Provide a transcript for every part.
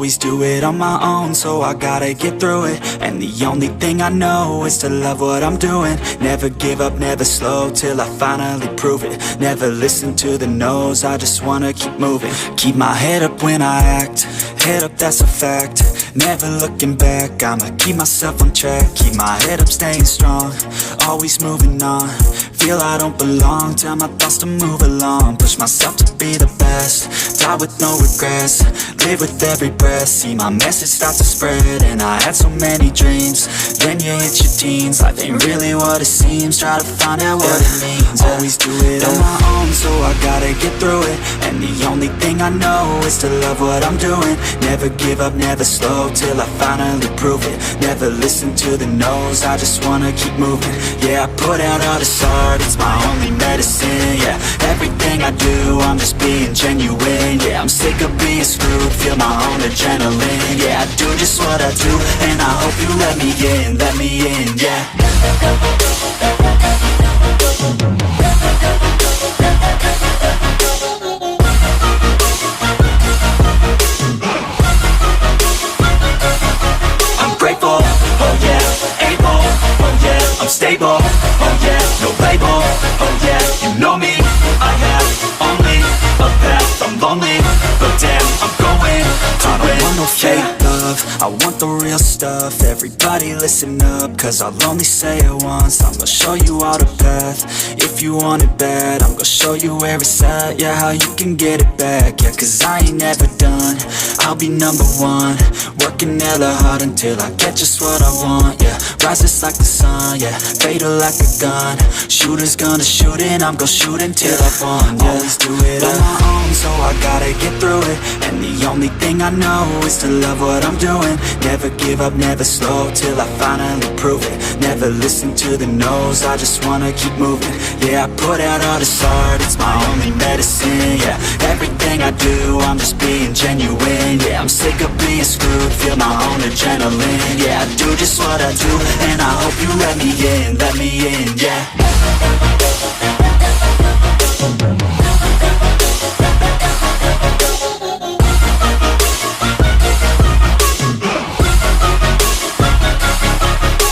always do it on my own, so I gotta get through it. And the only thing I know is to love what I'm doing. Never give up, never slow, till I finally prove it. Never listen to the no's, I just wanna keep moving. Keep my head up when I act, head up, that's a fact. Never looking back, I'ma keep myself on track. Keep my head up, staying strong, always moving on. Feel I don't belong, tell my thoughts to move along. Push myself to be the best, die with no regrets. Live with every breath, see my message start to spread. And I had so many dreams, then you hit your teens. Life ain't really what it seems, try to find out what it means. Always do it on my own, so I gotta get through it. And the only thing I know is to love what I'm doing. Never give up, never slow, till I finally prove it. Never listen to the no's, I just wanna keep moving. Yeah, I put out all this art, it's my only medicine. Yeah, everything I do, I'm just being genuine. Yeah, I'm sick of being screwed, feel my own adrenaline. Yeah, I do just what I do, and I hope you let me in, yeah. I'm grateful, oh yeah, able, oh yeah, I'm stable, oh yeah, no label, oh yeah, you know me, I have only a path, I'm lonely, but damn, I'm going to win. I don't want no fake love, I want the real stuff. Everybody listen up, cause I'll only say it once. I'm gonna show you all the path, if you want it bad. I'm gonna show you where it's at, yeah, how you can get it back. Yeah, cause I ain't never done, I'll be number one. Working hella hard until I get just what I want, yeah. Rises like the sun, yeah, fatal like a gun. Shooters gonna shoot and I'm gonna shoot until I won, yeah. Always do it on my own, so I gotta get through it. And the only thing I know is to love what I'm doing. Never give up, never slow, till I finally prove it. Never listen to the no's, I just wanna keep moving. Yeah, I put out all this art, it's my only medicine. Yeah, everything I do, I'm just being genuine. Yeah, I'm sick of being screwed, feel my own adrenaline. Yeah, I do just what I do, and I hope you let me in, yeah.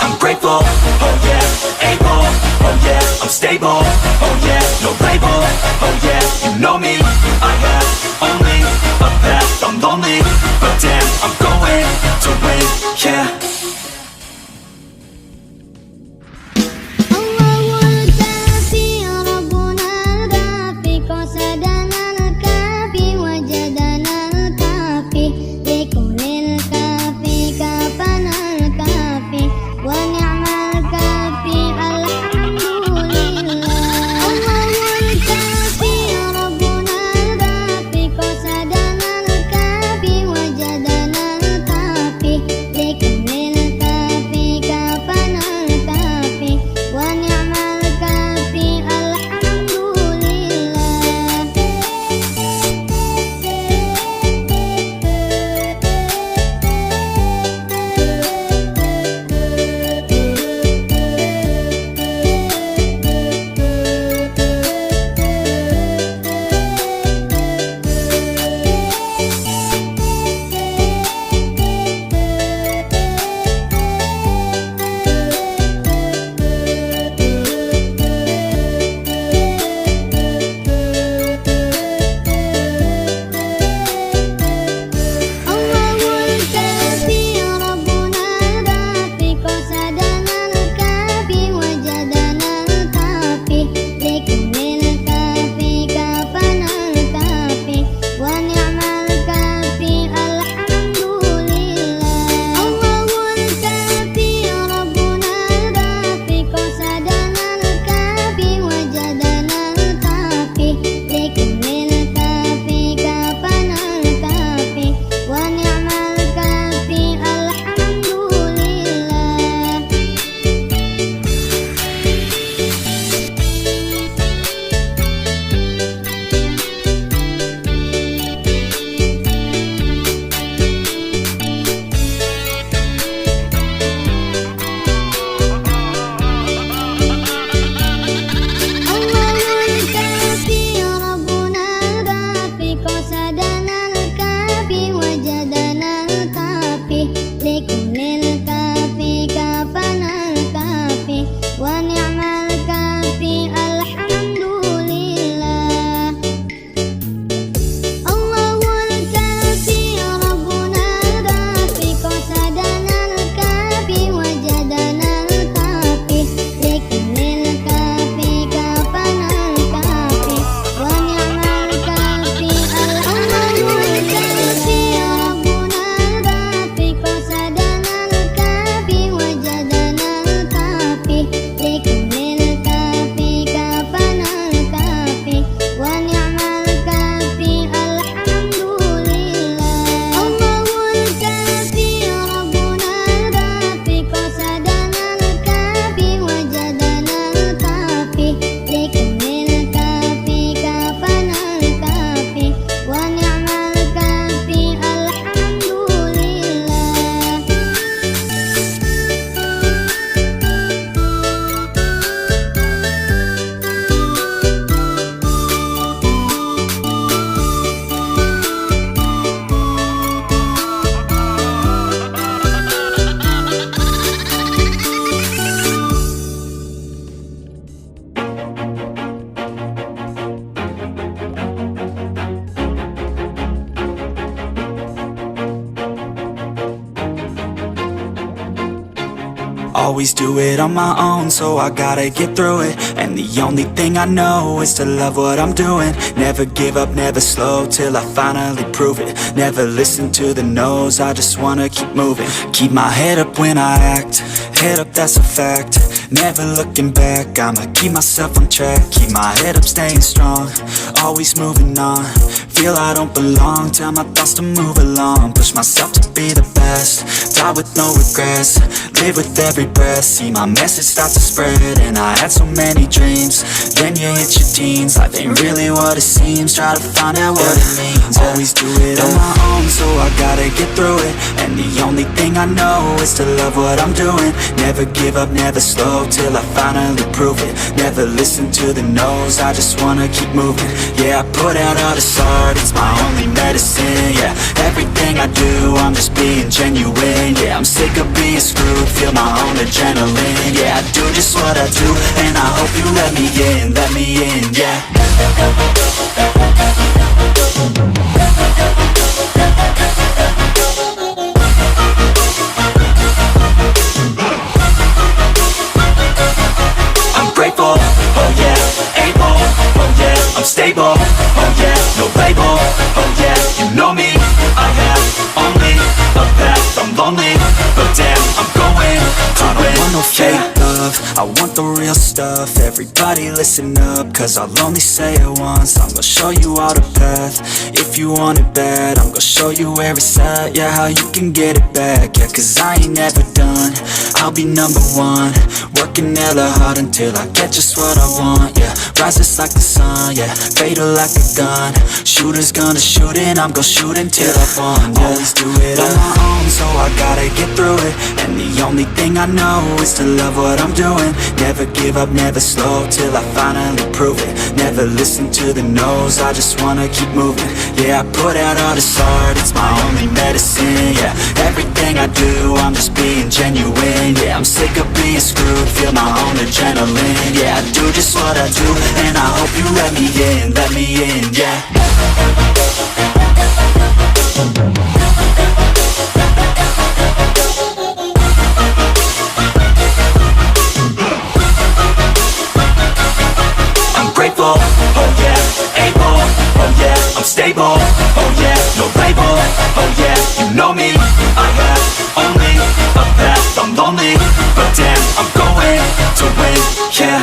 I'm grateful, oh yeah, able, oh yeah, I'm stable, oh yeah, no label, oh yeah, you know me, I have only a path, I'm lonely, but damn, I'm going to win, yeah. Come in. Always do it on my own, so I gotta get through it. And the only thing I know is to love what I'm doing. Never give up, never slow, till I finally prove it. Never listen to the no's, I just wanna keep moving. Keep my head up when I act, head up, that's a fact. Never looking back, I'ma keep myself on track. Keep my head up, staying strong, always moving on. Feel I don't belong, tell my thoughts to move along. Push myself to be the best, die with no regrets. Live with every breath, see my message start to spread. And I had so many dreams, then you hit your teens. Life ain't really what it seems, try to find out what it means. Always do it on my own, so I gotta get through it. And the only thing I know is to love what I'm doing. Never give up, never slow, till I finally prove it. Never listen to the no's, I just wanna keep moving. Yeah, I put out all this art, it's my only medicine. Yeah, everything I do, I'm just being genuine. Yeah, I'm sick of being screwed, feel my own adrenaline. Yeah, I do just what I do, and I hope you let me in, yeah. I'm grateful, oh yeah, able, oh yeah, I'm stable, oh yeah, no label, oh yeah, you know me, I have only a path, I'm lonely, but damn, I'm going to win. I don't want no fake love, I want the real stuff. Everybody listen up, cause I'll only say it once. I'm gonna show you all the path, if you want it bad. I'm gonna show you where it's at, yeah, how you can get it back. Yeah, cause I ain't never done, I'll be number one. Working hella hard until I get just what I want, yeah. Rises like the sun, yeah, fatal like a gun. Shooter's gonna shoot and I'm gonna shoot until I won, yeah. Always do it on my own, so I gotta get through it. And the only thing I know is to love what I'm doing. Never give up, never slow, till I finally prove it. Never listen to the no's, I just wanna keep moving. Yeah, I put out all this art, it's my only medicine. Yeah, everything I do, I'm just being genuine. Yeah, I'm sick of being screwed, feel my own adrenaline. Yeah, I do just what I do, and I hope you let me in, yeah. Grateful, oh yeah, able, oh yeah, I'm stable, oh yeah, no label, oh yeah, you know me, I have only a path, I'm lonely, but damn, I'm going to win, yeah.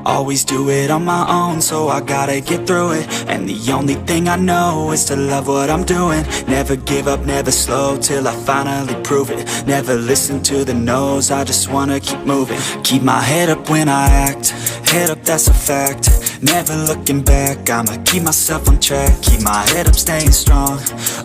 Always do it on my own, so I gotta get through it. And the only thing I know is to love what I'm doing. Never give up, never slow, till I finally prove it. Never listen to the no's, I just wanna keep moving. Keep my head up when I act, head up, that's a fact. Never looking back, I'ma keep myself on track. Keep my head up, staying strong,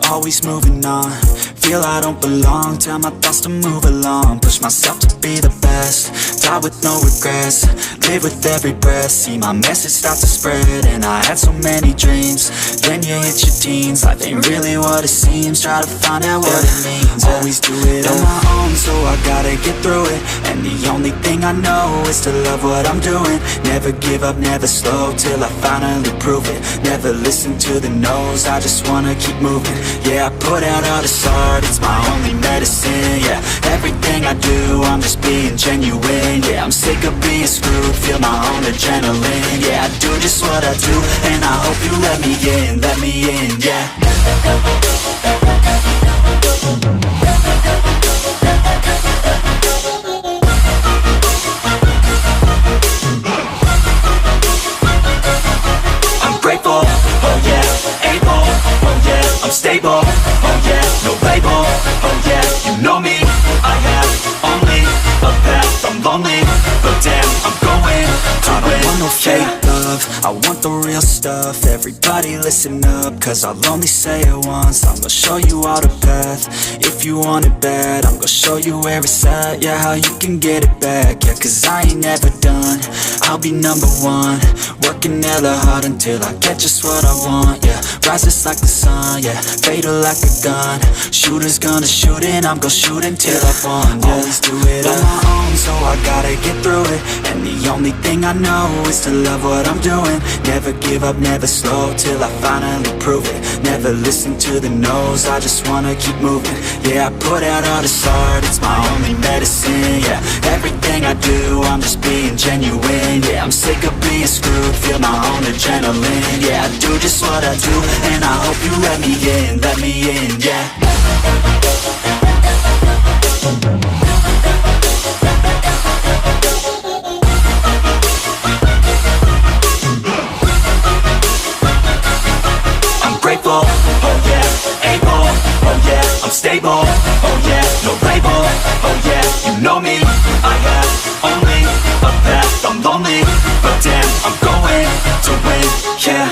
always moving on. Feel I don't belong, tell my thoughts to move along. Push myself to be the best, die with no regrets. Live with every breath, see my message start to spread. And I had so many dreams, then you hit your teens. Life ain't really what it seems, try to find out what it means. Always do it on my own, so I gotta get through it. And the only thing I know is to love what I'm doing. Never give up, never slow, till I finally prove it. Never listen to the no's, I just wanna keep moving. Yeah, I put out all this art, it's my only medicine. Yeah, everything I do, I'm just being genuine. Yeah, I'm sick of being screwed, feel my own adrenaline. Yeah, I do just what I do, and I hope you let me in, yeah. I'm grateful, oh yeah, able, oh yeah, I'm stable, oh yeah, no label, oh yeah, you know me, I have only a path, I'm lonely, but damn, I'm going to win. I don't want no fake love, I want the real stuff. Everybody listen up, cause I'll only say it once. I'm gonna show you all the path, if you want it bad. I'm gonna show you where it's at, yeah, how you can get it back. Yeah, cause I ain't never done, I'll be number one. Working hella hard until I get just what I want, yeah. Rises like the sun, yeah, fatal like a gun. Shooter's gonna shoot and I'm gonna shoot until I won, yeah. Always do it on my own, so I gotta get through it. And the only thing I know is to love what I'm doing. Never give up, never slow, till I finally prove it. Never listen to the no's, I just wanna keep moving. Yeah, I put out all this art, it's my only medicine. Yeah, everything I do, I'm just being genuine. Yeah, I'm sick of being screwed, feel my own adrenaline. Yeah, I do just what I do, and I hope you let me in, yeah. Grateful, oh yeah, able, oh yeah, I'm stable, oh yeah, no label, oh yeah, you know me, I have only a path, I'm lonely, but damn, I'm going to win, yeah.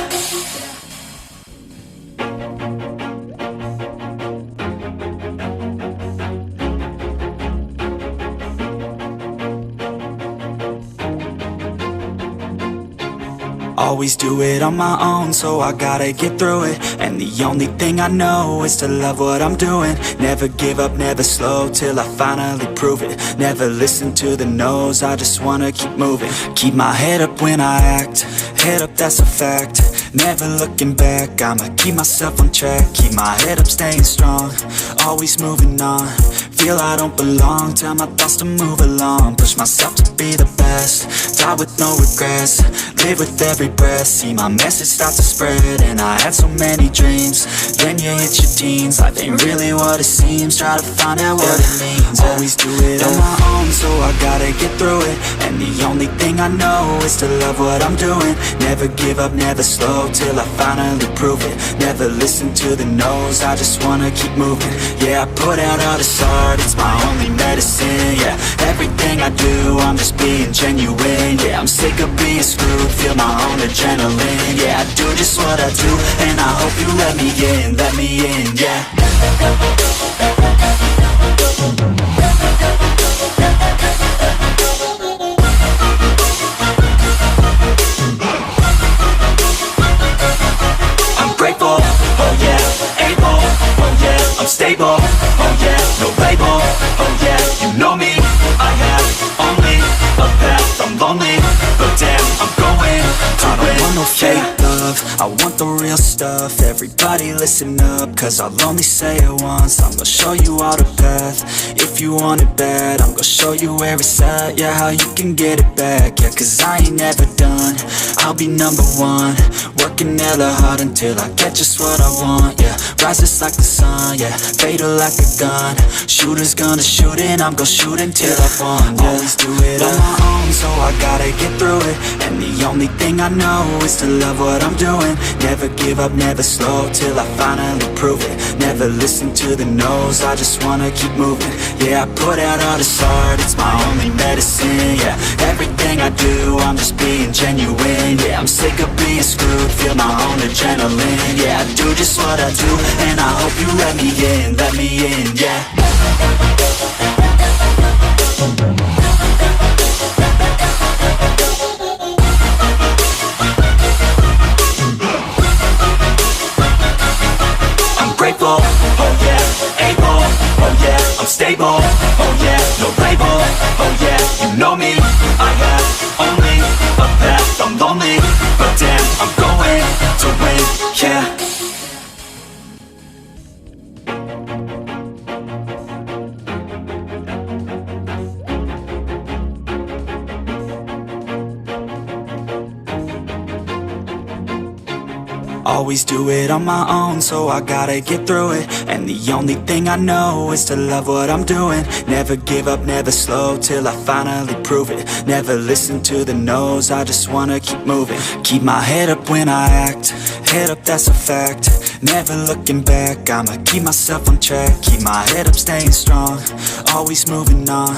Always do it on my own, so I gotta get through it. And the only thing I know is to love what I'm doing. Never give up, never slow, till I finally prove it. Never listen to the no's, I just wanna keep moving. Keep my head up when I act, head up, that's a fact. Never looking back, I'ma keep myself on track. Keep my head up, staying strong, always moving on. Feel I don't belong, tell my thoughts to move along. Push myself to be the best, die with no regrets. Live with every breath, see my message start to spread. And I had so many dreams, then you hit your teens. Life ain't really what it seems, try to find out what it means. Always do it on my own, so I gotta get through it. And the only thing I know is to love what I'm doing. Never give up, never slow, till I finally prove it. Never listen to the no's, I just wanna keep moving. Yeah, I put out all this art, it's my only medicine. Yeah, everything I do, I'm just being genuine. Yeah, I'm sick of being screwed, feel my own adrenaline. Yeah, I do just what I do, and I hope you let me in, yeah. I'm grateful, oh yeah, able, oh yeah, I'm stable, oh yeah, no label, oh yeah, you know me, I have only a path, I'm lonely, but damn, I'm going to win. I don't want no fake love, I want the real stuff. Everybody listen up, cause I'll only say it once. I'm gonna show you all the path, if you want it bad. I'm gonna show you where it's at, yeah, how you can get it back. Yeah, cause I ain't never done, I'll be number one. Working hella hard until I get just what I want, yeah. Rises like the sun, yeah, fatal like a gun. Shooter's gonna shoot and I'm gonna shoot until I won, yeah. Always do it on my own, so I gotta get through it. And the only thing I know is to love what I'm doing. Never give up, never slow, till I finally prove it. Never listen to the no's, I just wanna keep moving. Yeah, I put out all this art, it's my only medicine. Yeah, everything I do, I'm just being genuine. Yeah, I'm sick of being screwed, feel my own adrenaline. Yeah, I do just what I do, and I hope you let me in, yeah. Grateful, oh yeah, able, oh yeah, I'm stable, oh yeah, no label, oh yeah, you know me, I have only a path, I'm lonely, but damn, I'm going to win, yeah. Always do it on my own, so I gotta get through it. And the only thing I know is to love what I'm doing. Never give up, never slow, till I finally prove it. Never listen to the no's, I just wanna keep moving. Keep my head up when I act, head up, that's a fact. Never looking back, I'ma keep myself on track. Keep my head up, staying strong, always moving on.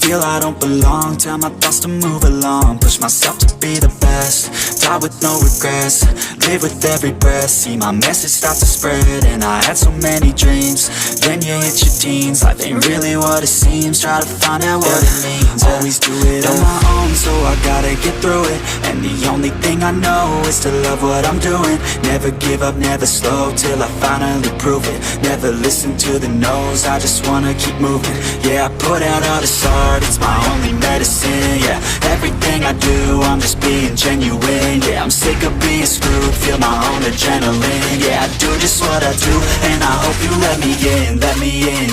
Feel I don't belong, tell my thoughts to move along. Push myself to be the best, die with no regrets. Live with every breath, see my message start to spread. And I had so many dreams, then you hit your teens. Life ain't really what it seems, try to find out what it means. Always do it on my own, so I gotta get through it. And the only thing I know is to love what I'm doing. Never give up, never slow, till I finally prove it. Never listen to the no's, I just wanna keep moving. Yeah, I put out all this art, start, it's my only medicine, yeah. Everything I do, I'm just being genuine, yeah. I'm sick of being screwed, feel my own adrenaline, yeah. I do just what I do, and I hope you let me in,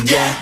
yeah.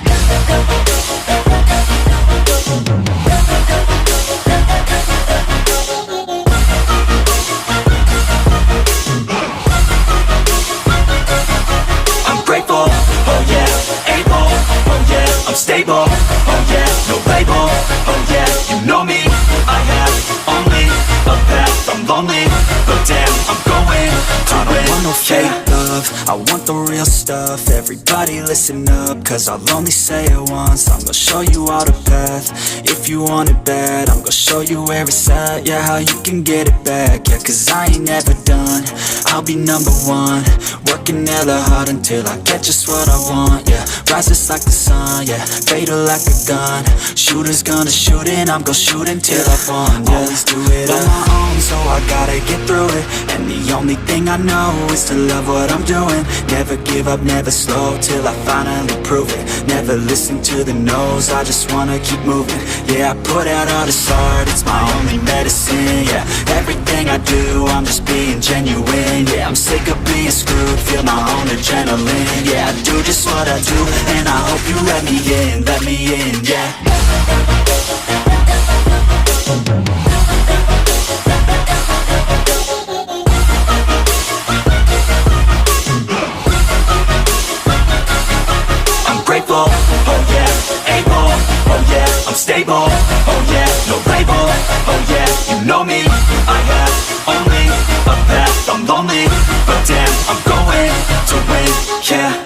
I'm grateful, oh yeah, able, oh yeah, I'm stable, oh yeah, no label, oh yeah, you know me, I have only a path, I'm lonely, but damn, I'm going to win. I don't want no fake love, I want the real stuff. Everybody listen up, cause I'll only say it once. I'm gonna show you all the path, if you want it bad. I'm gonna show you where it's at, yeah, how you can get it back. Yeah, cause I ain't never done, I'll be number one. Working hella hard until I get just what I want, yeah. Rises like the sun, yeah, fatal like a gun. Shooter's gonna shoot and I'm gonna shoot until I won, yeah. Always do it on my own, so I gotta get through it. And the only thing I know is to love what I'm doing. Never give up, never slow, till I finally prove it. Never listen to the no's, I just wanna keep moving. Yeah, I put out all this art, it's my only medicine, yeah. Everything I do, I'm just being genuine, yeah. I'm sick of being screwed, feel my own adrenaline, yeah. I do just what I do, and I hope you let me in, yeah. I'm grateful, oh yeah, able, oh yeah, I'm stable, oh yeah, no label, oh yeah, you know me, I have only a path, I'm lonely, but damn, I'm going to win, yeah.